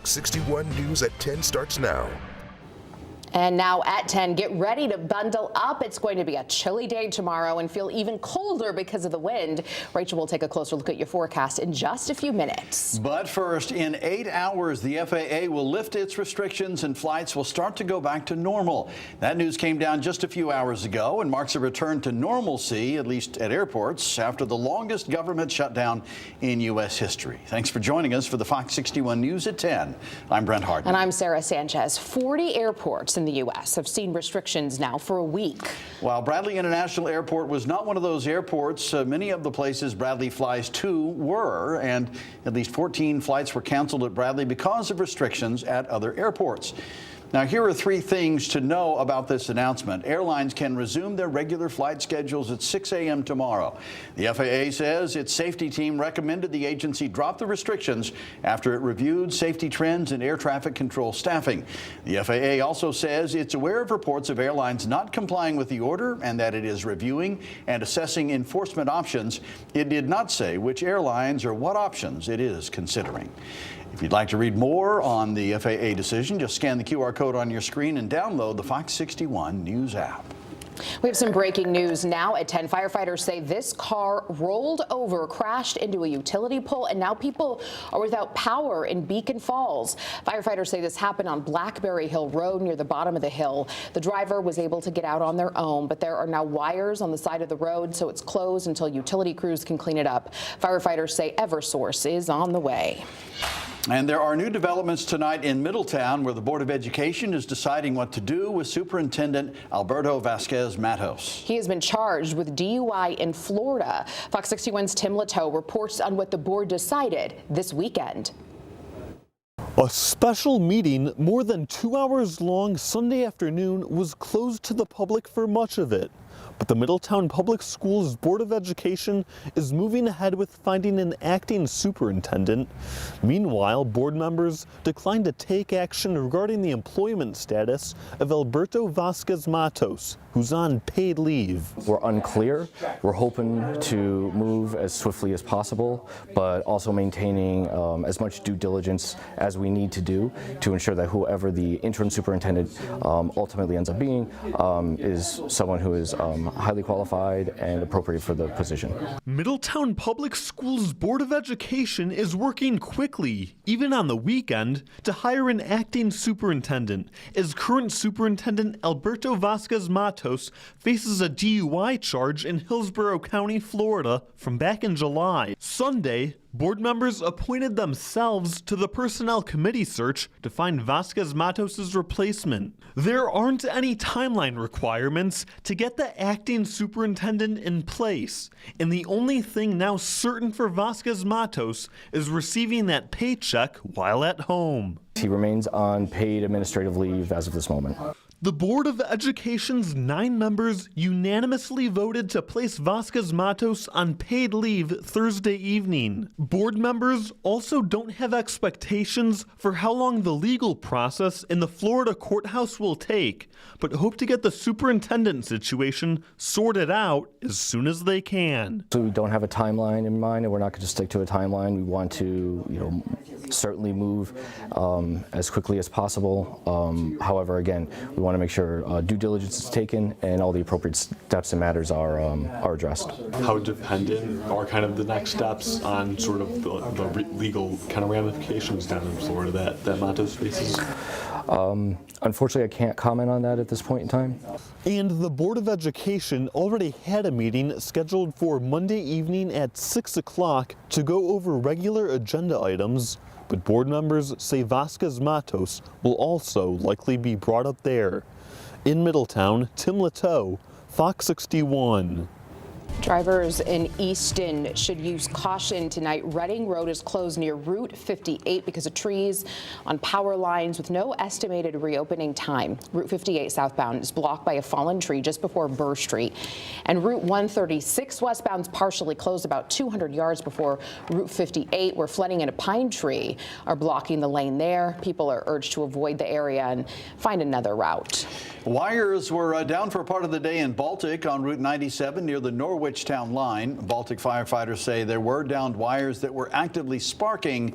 Fox 61 News at 10 starts now. And now at 10, get ready to bundle up. It's going to be a chilly day tomorrow and feel even colder because of the wind. Rachel will take a closer look at your forecast in just a few minutes. But first, in 8 hours, the FAA will lift its restrictions and flights will start to go back to normal. That news came down just a few hours ago and marks a return to normalcy, at least at airports, after the longest government shutdown in U.S. history. Thanks for joining us for the Fox 61 News at 10. I'm Brent Harden. And I'm Sarah Sanchez. 40 airports in the U.S. have seen restrictions now for a week. While Bradley International Airport was not one of those airports, many of the places Bradley flies to were, and at least 14 flights were canceled at Bradley because of restrictions at other airports. Now, here are 3 things to know about this announcement. Airlines can resume their regular flight schedules at 6 a.m. tomorrow. The FAA says its safety team recommended the agency drop the restrictions after it reviewed safety trends and air traffic control staffing. The FAA also says it's aware of reports of airlines not complying with the order and that it is reviewing and assessing enforcement options. It did not say which airlines or what options it is considering. If you'd like to read more on the FAA decision, just scan the QR code on your screen and download the Fox 61 News app. We have some breaking news now at 10. Firefighters say this car rolled over, crashed into a utility pole, and now people are without power in Beacon Falls. Firefighters say this happened on Blackberry Hill Road near the bottom of the hill. The driver was able to get out on their own, but there are now wires on the side of the road, so it's closed until utility crews can clean it up. Firefighters say Eversource is on the way. And there are new developments tonight in Middletown, where the Board of Education is deciding what to do with Superintendent Alberto Vasquez Matos. He has been charged with DUI in Florida. Fox 61's Tim Latow reports on what the board decided this weekend. A special meeting, more than 2 hours long, Sunday afternoon, was closed to the public for much of it. But the Middletown Public Schools Board of Education is moving ahead with finding an acting superintendent. Meanwhile, board members declined to take action regarding the employment status of Alberto Vasquez Matos, who's on paid leave. We're unclear. We're hoping to move as swiftly as possible, but also maintaining as much due diligence as we need to do to ensure that whoever the interim superintendent ultimately ends up being is someone who is highly qualified and appropriate for the position. Middletown Public Schools Board of Education is working quickly, even on the weekend, to hire an acting superintendent, as current superintendent Alberto Vasquez Matos faces a DUI charge in Hillsborough County, Florida, from back in July. Sunday, board members appointed themselves to the Personnel Committee search to find Vasquez Matos' replacement. There aren't any timeline requirements to get the acting superintendent in place, and the only thing now certain for Vasquez Matos is receiving that paycheck while at home. He remains on paid administrative leave as of this moment. The Board of Education's 9 members unanimously voted to place Vasquez Matos on paid leave Thursday evening. Board members also don't have expectations for how long the legal process in the Florida courthouse will take, but hope to get the superintendent situation sorted out as soon as they can. So we don't have a timeline in mind, and we're not going to stick to a timeline. We want to, certainly move as quickly as possible. However, again, we want to make sure due diligence is taken and all the appropriate steps and matters are addressed. How dependent are kind of the next steps on sort of the legal kind of ramifications down in Florida that Matos faces? Unfortunately, I can't comment on that at this point in time. And the Board of Education already had a meeting scheduled for Monday evening at 6 o'clock to go over regular agenda items, but board members say Vasquez Matos will also likely be brought up there. In Middletown, Tim Latow, Fox 61. Drivers in Easton should use caution tonight. Reading Road is closed near Route 58 because of trees on power lines with no estimated reopening time. Route 58 southbound is blocked by a fallen tree just before Burr Street. And Route 136 westbound is partially closed about 200 yards before Route 58, where flooding in a pine tree are blocking the lane there. People are urged to avoid the area and find another route. Wires were down for a part of the day in Baltic on Route 97 near the Norwich town line. Baltic firefighters say there were downed wires that were actively sparking.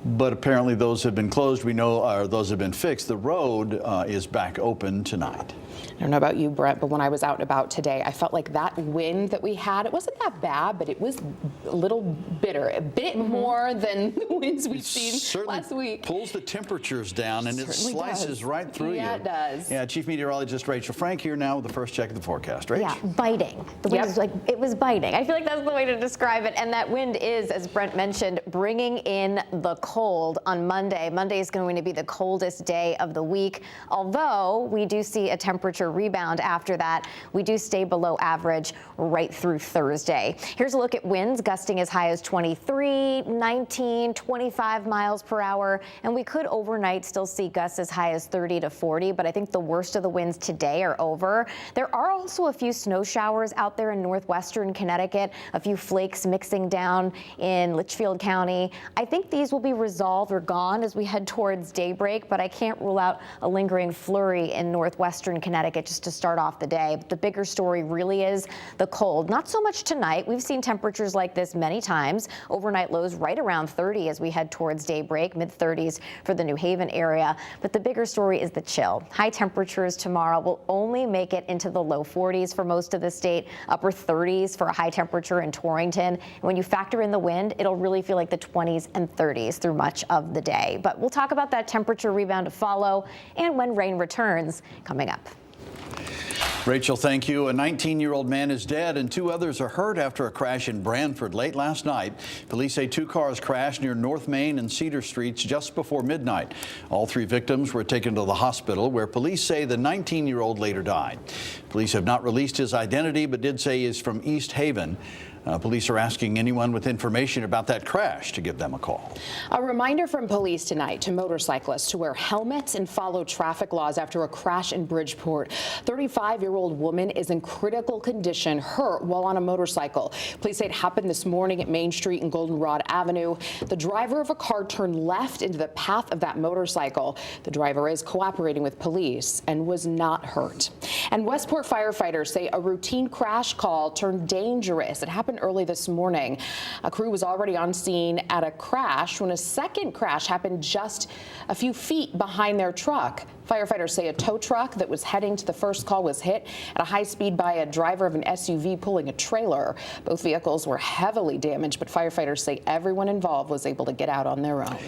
But apparently those have been closed. We know, or those have been fixed. The road is back open tonight. I don't know about you, Brett, but when I was out and about today, I felt like that wind that we had, it wasn't that bad, but it was a little bitter, a bit more than the winds we've seen last week. Pulls the temperatures down, and it slices right through you. Yeah, it does. Yeah, Chief Meteorologist Rachel Frank here now with the first check of the forecast. Rach? Yeah, biting. The wind is like, it was biting. I feel like that's the way to describe it. And that wind is, as Brent mentioned, bringing in the cold on Monday. Monday is going to be the coldest day of the week. Although we do see a temperature rebound after that, we do stay below average right through Thursday. Here's a look at winds gusting as high as 23, 19, 25 miles per hour. And we could overnight still see gusts as high as 30 to 40. But I think the worst of the winds today are over. There are also a few snow showers out there in northwestern Connecticut, a few flakes mixing down in Litchfield County. I think these will be resolved or gone as we head towards daybreak, but I can't rule out a lingering flurry in northwestern Connecticut just to start off the day. But the bigger story really is the cold. Not so much tonight. We've seen temperatures like this many times. Overnight lows right around 30 as we head towards daybreak, mid-30s for the New Haven area. But the bigger story is the chill. High temperatures tomorrow will only make it into the low 40s for most of the state, upper 30s for a high temperature in Torrington. And when you factor in the wind, it'll really feel like the 20s and 30s through much of the day. But we'll talk about that temperature rebound to follow and when rain returns coming up. Rachel, thank you. A 19-year-old man is dead and 2 others are hurt after a crash in Branford late last night. Police say 2 cars crashed near North Main and Cedar Streets just before midnight. All 3 victims were taken to the hospital, where police say the 19-year-old later died. Police have not released his identity, but did say he is from East Haven. Police are asking anyone with information about that crash to give them a call. A reminder from police tonight to motorcyclists to wear helmets and follow traffic laws after a crash in Bridgeport. 35-year-old woman is in critical condition, hurt while on a motorcycle. Police say it happened this morning at Main Street and Goldenrod Avenue. The driver of a car turned left into the path of that motorcycle. The driver is cooperating with police and was not hurt. And Westport firefighters say a routine crash call turned dangerous. It happened early this morning. A crew was already on scene at a crash when a second crash happened just a few feet behind their truck. Firefighters say a tow truck that was heading to the first call was hit at a high speed by a driver of an SUV pulling a trailer. Both vehicles were heavily damaged, but firefighters say everyone involved was able to get out on their own.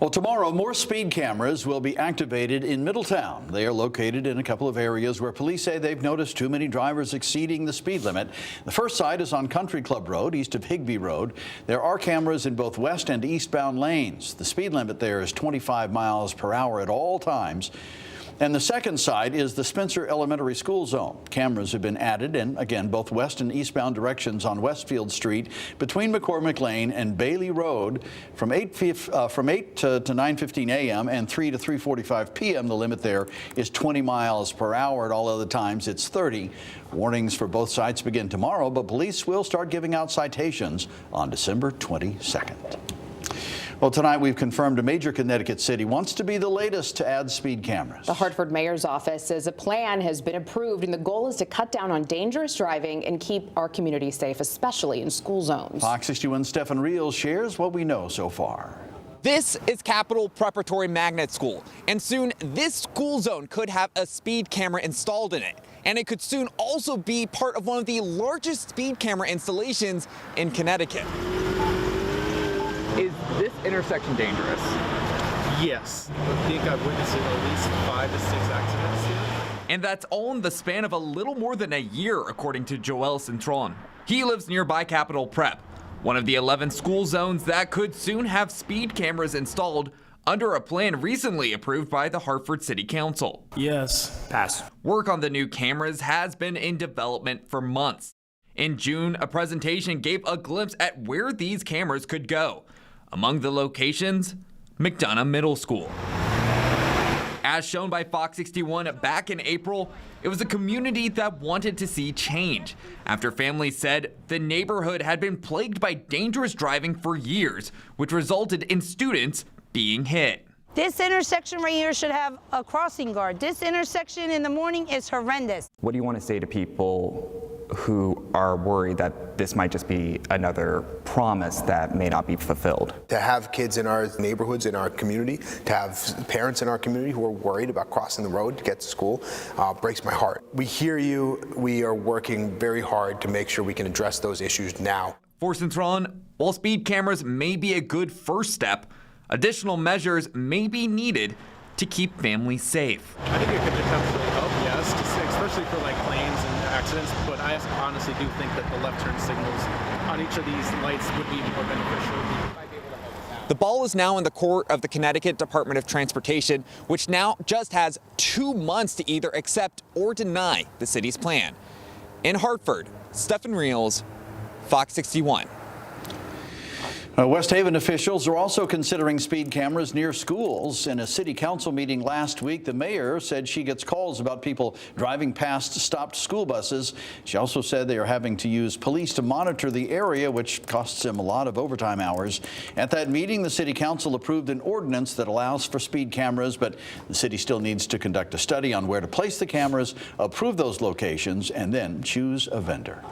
Well, tomorrow, more speed cameras will be activated in Middletown. They are located in a couple of areas where police say they've noticed too many drivers exceeding the speed limit. The first site is on Country Club Road, east of Higbee Road. There are cameras in both west and eastbound lanes. The speed limit there is 25 miles per hour at all times. And the second site is the Spencer Elementary School zone. Cameras have been added in, again, both west and eastbound directions on Westfield Street between McCormick Lane and Bailey Road from 8 to 9:15 a.m. and 3 to 3:45 p.m. The limit there is 20 miles per hour. At all other times, it's 30. Warnings for both sites begin tomorrow, but police will start giving out citations on December 22nd. Well, tonight we've confirmed a major Connecticut city wants to be the latest to add speed cameras. The Hartford mayor's office says a plan has been approved, and the goal is to cut down on dangerous driving and keep our community safe, especially in school zones. Fox 61's Stefan Reels shares what we know so far. This is Capital Preparatory Magnet School, and soon this school zone could have a speed camera installed in it. And it could soon also be part of one of the largest speed camera installations in Connecticut. Is this intersection dangerous? Yes. I think I've witnessed at least 5 to 6 accidents here. And that's all in the span of a little more than a year, according to Joel Cintron. He lives nearby Capitol Prep, one of the 11 school zones that could soon have speed cameras installed under a plan recently approved by the Hartford City Council. Yes. Pass. Work on the new cameras has been in development for months. In June, a presentation gave a glimpse at where these cameras could go. Among the locations, McDonough Middle School. As shown by Fox 61 back in April, it was a community that wanted to see change after families said the neighborhood had been plagued by dangerous driving for years, which resulted in students being hit. This intersection right here should have a crossing guard. This intersection in the morning is horrendous. What do you want to say to people who are worried that this might just be another promise that may not be fulfilled. To have kids in our neighborhoods, in our community, to have parents in our community who are worried about crossing the road to get to school breaks my heart. We hear you. We are working very hard to make sure we can address those issues now. For Centron, while speed cameras may be a good first step, additional measures may be needed to keep families safe. I think it could potentially help, yes, especially for like planes and accidents, but I honestly do think that the left turn signals on each of these lights would be more beneficial. The ball is now in the court of the Connecticut Department of Transportation, which now just has 2 months to either accept or deny the city's plan. In Hartford, Stephen Reels, Fox 61. West Haven officials are also considering speed cameras near schools. In a city council meeting last week, the mayor said she gets calls about people driving past stopped school buses. She also said they are having to use police to monitor the area, which costs them a lot of overtime hours. At that meeting, the city council approved an ordinance that allows for speed cameras, but the city still needs to conduct a study on where to place the cameras, approve those locations, and then choose a vendor.